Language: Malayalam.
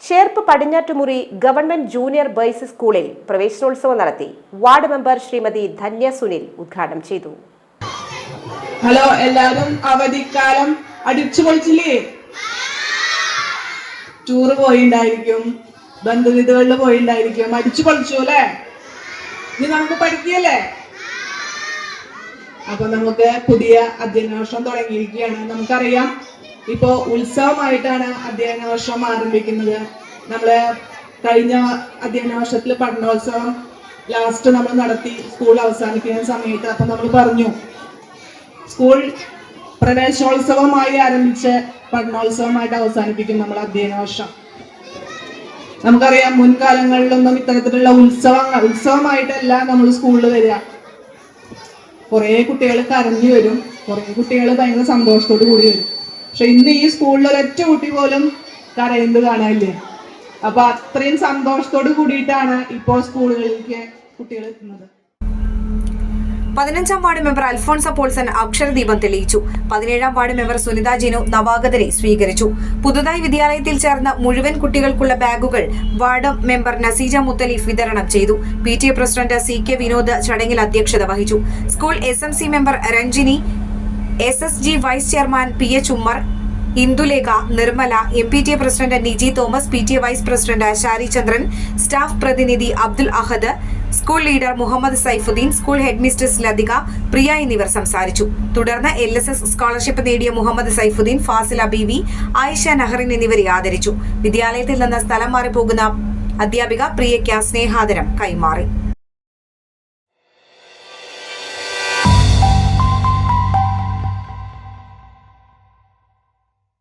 Cherpu Padinjattumuri government junior boys സ്കൂളിൽ പ്രവേശനോത്സവം നടത്തി. വാർഡ് മെമ്പർ ശ്രീമതി ധന്യ സുനിൽ ഉദ്ഘാടനം ചെയ്തു. ഹലോ, എല്ലാവരും അവധിക്കാലം അടിച്ചു പൊളിച്ചില്ലേ? ടൂറ് പോയിണ്ടായിരിക്കും, ബന്ധുവീടുകളിൽ പോയിണ്ടായിരിക്കും, അടിച്ചു പൊളിച്ചു അല്ലേ? ഇനി നമുക്ക് പഠിക്കല്ലേ? അപ്പൊ നമുക്ക് പുതിയ അധ്യയന വർഷം തുടങ്ങിയിരിക്കുകയാണ്. നമുക്കറിയാം, ഇപ്പോ ഉത്സവമായിട്ടാണ് അധ്യയന വർഷം ആരംഭിക്കുന്നത്. നമ്മള് കഴിഞ്ഞ അധ്യയന വർഷത്തിൽ പഠനോത്സവം ലാസ്റ്റ് നമ്മൾ നടത്തി സ്കൂൾ അവസാനിക്കുന്ന സമയത്ത്. അപ്പൊ നമ്മൾ പറഞ്ഞു, സ്കൂൾ പ്രവേശനോത്സവമായി ആരംഭിച്ച് പഠനോത്സവമായിട്ട് അവസാനിപ്പിക്കും നമ്മൾ അധ്യയന വർഷം. നമുക്കറിയാം, മുൻകാലങ്ങളിലൊന്നും ഇത്തരത്തിലുള്ള ഉത്സവമായിട്ടല്ല നമ്മൾ സ്കൂളിൽ വരിക. കുറെ കുട്ടികൾ കരഞ്ഞു വരും, കുറെ കുട്ടികൾ ഭയങ്കര സന്തോഷത്തോടു കൂടി വരും. പക്ഷെ ഇന്ന് ഈ സ്കൂളിൽ ഒരൊറ്റ കുട്ടി പോലും കരയുന്നത് കാണാനില്ലേ? അപ്പൊ അത്രയും സന്തോഷത്തോട് കൂടിയിട്ടാണ് ഇപ്പോൾ സ്കൂളുകളിലേക്ക് കുട്ടികൾ എത്തുന്നത്. 15ാം വാർഡ് മെമ്പർ അൽഫോൺസ പോൾസൺ അക്ഷരദീപം തെളിയിച്ചു. 17ാം വാർഡ് മെമ്പർ സുനിത ജിനു നവാഗതരെ സ്വീകരിച്ചു. പുതുതായി വിദ്യാലയത്തിൽ ചേർന്ന മുഴുവൻ കുട്ടികൾക്കുള്ള ബാഗുകൾ വാർഡ് മെമ്പർ നസീജ മുത്തലീഫ് വിതരണം ചെയ്തു. PTA പ്രസിഡന്റ് CK വിനോദ് ചടങ്ങിൽ അധ്യക്ഷത വഹിച്ചു. School SMC member Ranjini, SSG vice chairman PH Ummer, Indulekha, Nirmala, MPTA president Niji Thomas, PTA vice president Shari Chandran, staff പ്രതിനിധി Abdul Ahad, school leader Muhammad Saifuddin, school head mistress Latika, Priya എന്നിവർ സംസാരിച്ചു. തുടർന്ന് LSS സ്കോളർഷിപ്പ് നേടിയ മുഹമ്മദ് സൈഫുദ്ദീൻ, ഫാസില ബീവി, ആയിഷ നഹറിൻ എന്നിവരെ ആദരിച്ചു. വിദ്യാലയത്തിൽ നിന്ന് സ്ഥലം മാറി പോകുന്ന അധ്യാപിക പ്രിയയ്ക്ക് സ്നേഹാദരം കൈമാറി.